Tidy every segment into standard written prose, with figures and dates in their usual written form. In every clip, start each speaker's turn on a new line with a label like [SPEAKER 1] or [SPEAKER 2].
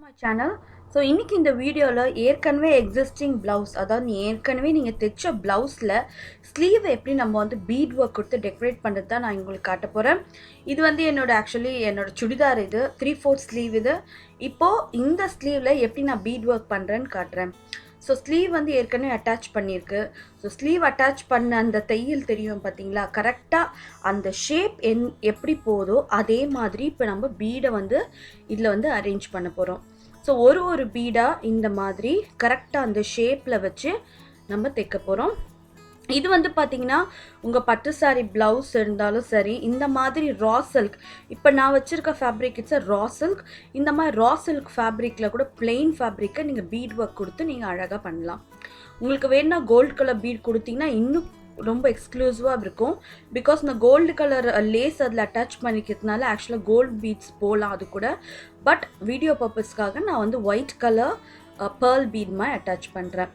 [SPEAKER 1] My channel. So இன்றைக்கி இந்த வீடியோவில் ஏற்கனவே எக்ஸிஸ்டிங் ப்ளவுஸ், அதாவது ஏற்கனவே நீங்கள் தைச்ச ப்ளவுஸில் ஸ்லீவை எப்படி நம்ம வந்து பீட் ஒர்க் கொடுத்து டெக்கரேட் பண்ணுறது தான் நான் உங்களுக்கு காட்ட போகிறேன். இது வந்து என்னோட சுடிதார், இது 3/4 ஸ்லீவ். இது இப்போது இந்த ஸ்லீவில் எப்படி நான் பீட் ஒர்க் பண்ணுறேன்னு காட்டுறேன். ஸோ ஸ்லீவ் வந்து ஏற்கனவே அட்டாச் பண்ணியிருக்கு. ஸோ ஸ்லீவ் அட்டாச் பண்ண அந்த தையல் தெரியும் பார்த்தீங்களா, கரெக்டாக அந்த ஷேப் எப்படி போதோ அதே மாதிரி இப்போ நம்ம பீடை வந்து இதில் வந்து அரேஞ்ச் பண்ண போகிறோம். ஸோ ஒரு பீடாக இந்த மாதிரி கரெக்டாக அந்த ஷேப்பில் வச்சு நம்ம தைக்க போகிறோம். இது வந்து பார்த்திங்கன்னா உங்கள் பட்டு சாரி ப்ளவுஸ் இருந்தாலும் சரி, இந்த மாதிரி ரா சில்க், இப்போ நான் வச்சுருக்க ஃபேப்ரிக் இட்ஸ் ரா சில்க். இந்த மாதிரி ரா சில்க் ஃபேப்ரிக்கில் கூட பிளெயின் ஃபேப்ரிக்கை நீங்கள் பீட் ஒர்க் கொடுத்து நீங்கள் அழகாக பண்ணலாம். உங்களுக்கு வேணுன்னா கோல்டு கலர் பீட் கொடுத்தீங்கன்னா இன்னும் ரொம்ப எக்ஸ்க்ளூசிவாக இருக்கும். பிகாஸ் இந்த கோல்டு கலர் லேஸ் அதில் அட்டாச் பண்ணிக்கிறதுனால ஆக்சுவலாக கோல்டு பீட்ஸ் போகலாம் அது கூட. பட் வீடியோ பர்பஸ்க்காக நான் வந்து ஒயிட் கலர் பேர்ல் பீட் மாதிரி அட்டாச் பண்ணுறேன்.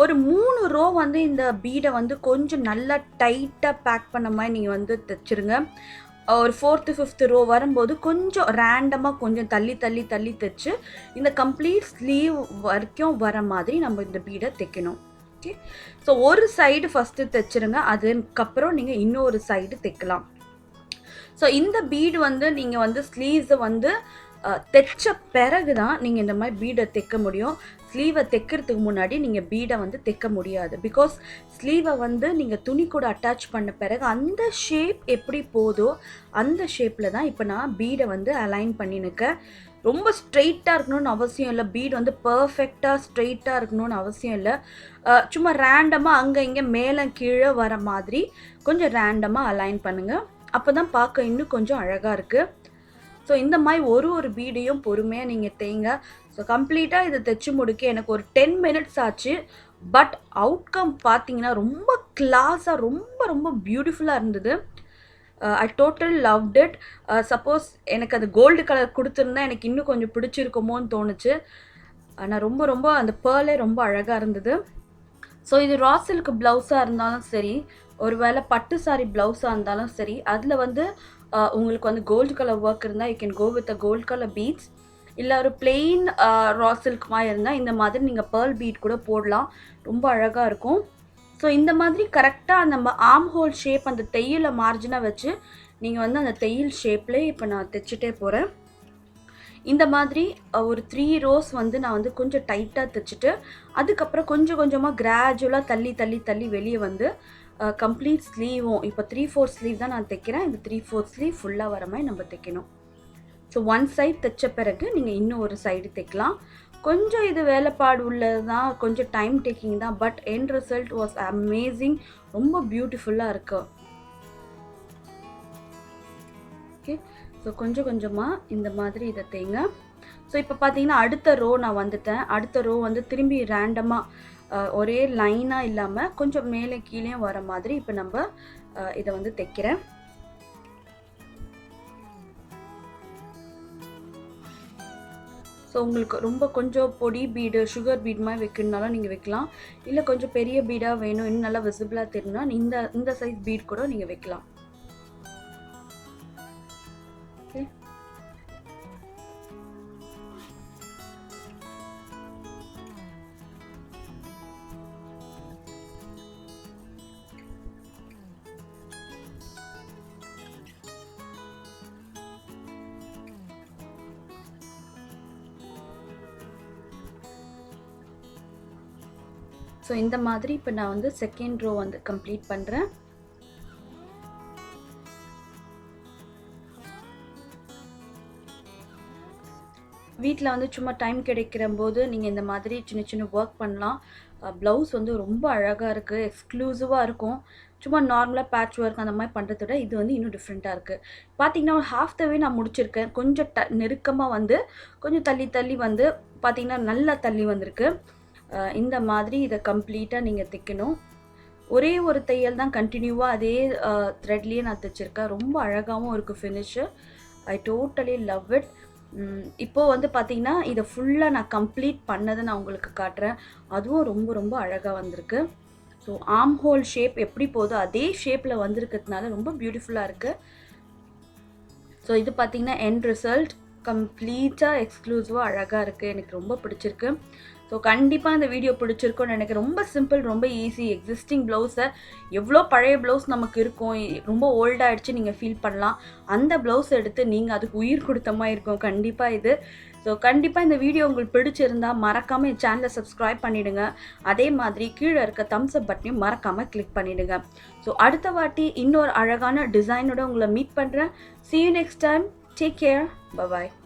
[SPEAKER 1] ஒரு 3 ரோ வந்து இந்த பீடை வந்து கொஞ்சம் நல்லா டைட்டாக பேக் பண்ண மாதிரி நீங்கள் வந்து தைச்சிருங்க. ஒரு 4th 5th ரோ வரும்போது கொஞ்சம் ரேண்டமாக கொஞ்சம் தள்ளி தைச்சு இந்த கம்ப்ளீட் ஸ்லீவ் வரைக்கும் வர மாதிரி நம்ம இந்த பீடை தைக்கணும். ஓகே, ஸோ ஒரு சைடு ஃபஸ்ட்டு தைச்சிருங்க, அதுக்கப்புறம் நீங்கள் இன்னொரு சைடு தைக்கலாம். ஸோ இந்த பீடு வந்து நீங்கள் வந்து ஸ்லீவ்ஸை வந்து தைச்ச பிறகு தான் நீங்கள் இந்த மாதிரி பீடை தைக்க முடியும். ஸ்லீவை தைக்கிறதுக்கு முன்னாடி நீங்கள் பீடை வந்து தைக்க முடியாது. பிகாஸ் ஸ்லீவை வந்து நீங்கள் துணி கூட அட்டாச் பண்ண பிறகு அந்த ஷேப் எப்படி போதோ அந்த ஷேப்பில் தான் இப்போ நான் பீடை வந்து அலைன் பண்ணினுக்கேன். ரொம்ப ஸ்ட்ரெயிட்டாக இருக்கணும்னு அவசியம் இல்லை, பீட் வந்து பர்ஃபெக்டாக ஸ்ட்ரெயிட்டாக இருக்கணும்னு அவசியம் இல்லை. சும்மா ரேண்டமாக அங்கே இங்கே மேலே கீழே வர மாதிரி கொஞ்சம் ரேண்டமாக அலைன் பண்ணுங்கள். அப்போ தான் பார்க்க இன்னும் கொஞ்சம் அழகாக இருக்குது. ஸோ இந்த மாதிரி ஒரு பீடையும் பொறுமையாக நீங்கள் தைங்க. ஸோ கம்ப்ளீட்டாக இதை தைச்சி முடிக்க எனக்கு ஒரு 10 minutes ஆச்சு. பட் அவுட்கம் பார்த்தீங்கன்னா ரொம்ப கிளாஸாக ரொம்ப பியூட்டிஃபுல்லாக இருந்தது. ஐ டோட்டல் லவ்ட் இட். சப்போஸ் எனக்கு அது கோல்டு கலர் கொடுத்துருந்தா எனக்கு இன்னும் கொஞ்சம் பிடிச்சிருக்குமோன்னு தோணுச்சு. ஆனால் ரொம்ப அந்த பேர்லே ரொம்ப அழகாக இருந்தது. ஸோ இது ரா சில்க் ப்ளவுஸாக இருந்தாலும் சரி, ஒரு வேளை பட்டு சாரி ப்ளவுஸாக இருந்தாலும் சரி, அதில் வந்து உங்களுக்கு வந்து கோல்டு கலர் ஒர்க் இருந்தால் you can go with a gold colour beads. இல்லை ஒரு பிளெயின் ரா சில்க் மாதிரி இருந்தால் இந்த மாதிரி நீங்கள் பேர்ல் பீட் கூட போடலாம், ரொம்ப அழகாக இருக்கும். ஸோ இந்த மாதிரி கரெக்டாக நம்ம ஆர்ம் ஹோல் ஷேப் அந்த தையலை மார்ஜினாக வச்சு நீங்கள் வந்து அந்த தையல் ஷேப்லேயே இப்போ நான் தைச்சிட்டே போகிறேன். இந்த மாதிரி ஒரு 3 rows வந்து நான் வந்து கொஞ்சம் டைட்டாக தைச்சிட்டு அதுக்கப்புறம் கொஞ்சமாக கிராஜுவலாக தள்ளி வெளியே வந்து கம்ப்ளீட் ஸ்லீவும் இப்போ 3/4 ஸ்லீவ் தான் நான் தைக்கிறேன். இந்த 3/4 ஸ்லீவ் ஃபுல்லாக வர மாதிரி நம்ம தைக்கணும். ஸோ ஒன் சைடு தைச்ச பிறகு நீங்கள் இன்னும் ஒரு சைடு தைக்கலாம். கொஞ்சம் இது வேலைப்பாடு உள்ளது தான், கொஞ்சம் டைம் டேக்கிங் தான். But end result was amazing, ரொம்ப பியூட்டிஃபுல்லாக இருக்குது. ஓகே, ஸோ கொஞ்சமாக இந்த மாதிரி இதை தைங்க. ஸோ இப்போ பார்த்தீங்கன்னா அடுத்த ரோ நான் வந்துட்டேன். அடுத்த ரோ வந்து திரும்பி ரேண்டமாக ஒரே லைனாக இல்லாமல் கொஞ்சம் மேலே கீழே வர மாதிரி இப்போ நம்ம இதை வந்து தைக்கிறேன். ஸோ உங்களுக்கு ரொம்ப கொஞ்சம் பொடி பீடு, சுகர் பீட் மாதிரி வைக்கணுனாலும் நீங்கள் வைக்கலாம். இல்லை கொஞ்சம் பெரிய பீடாக வேணும், இன்னும் நல்லா விசிபிளாக தெரியும்னா இந்த சைஸ் பீட் கூட நீங்கள் வைக்கலாம். ஓகே, ஸோ இந்த மாதிரி இப்போ நான் வந்து செகண்ட் ரோ வந்து கம்ப்ளீட் பண்ணுறேன். வீட்டில் வந்து சும்மா டைம் கிடைக்கிற போது நீங்கள் இந்த மாதிரி சின்ன ஒர்க் பண்ணலாம். ப்ளவுஸ் வந்து ரொம்ப அழகாக இருக்குது, எக்ஸ்க்ளூசிவாக இருக்கும். சும்மா நார்மலாக பேட்ச் ஒர்க் அந்த மாதிரி பண்ணுறத விட இது வந்து இன்னும் டிஃப்ரெண்ட்டாக இருக்குது. பார்த்திங்கன்னா ஒரு half the way நான் முடிச்சிருக்கேன். கொஞ்சம் நெருக்கமாக வந்து கொஞ்சம் தள்ளி வந்து பார்த்திங்கன்னா நல்லா தள்ளி வந்திருக்கு. இந்த மாதிரி இதை கம்ப்ளீட்டாக நீங்கள் தைக்கணும். ஒரே ஒரு தையல் தான் கண்டினியூவாக அதே த்ரெட்லேயே நான் தைச்சிருக்கேன். ரொம்ப அழகாகவும் இருக்குது finish. I totally love it. இப்போது வந்து பார்த்திங்கன்னா இதை ஃபுல்லாக நான் கம்ப்ளீட் பண்ணதை நான் உங்களுக்கு காட்டுறேன். அதுவும் ரொம்ப அழகாக வந்திருக்கு. ஸோ ஆர்ம் ஹோல் ஷேப் எப்படி போதோ அதே ஷேப்பில் வந்திருக்கிறதுனால ரொம்ப பியூட்டிஃபுல்லாக இருக்குது. ஸோ இது பார்த்திங்கன்னா எண்ட் ரிசல்ட் கம்ப்ளீட்டாக எக்ஸ்க்ளூசிவாக அழகாக இருக்குது. எனக்கு ரொம்ப பிடிச்சிருக்கு. ஸோ கண்டிப்பாக இந்த வீடியோ பிடிச்சிருக்கும்னு எனக்கு ரொம்ப சிம்பிள், ரொம்ப ஈஸி. எக்ஸிஸ்டிங் ப்ளவுஸை எவ்வளோ பழைய ப்ளவுஸ் நமக்கு இருக்கும், ரொம்ப ஓல்டாகிடுச்சு நீங்கள் ஃபீல் பண்ணலாம். அந்த ப்ளவுஸ் எடுத்து நீங்கள் அதுக்கு உயிர் கொடுத்த மாதிரி இருக்கும் கண்டிப்பாக இது. ஸோ கண்டிப்பாக இந்த வீடியோ உங்களுக்கு பிடிச்சிருந்தா மறக்காமல் என் சேனலை சப்ஸ்கிரைப் பண்ணிவிடுங்க. அதே மாதிரி கீழே இருக்க தம்ஸ் அப் பட்டனையும் மறக்காமல் கிளிக் பண்ணிவிடுங்க. ஸோ அடுத்த வாட்டி இன்னொரு அழகான டிசைனோட உங்களை மீட் பண்ணுறேன். See you next time. Take care. Bye-bye.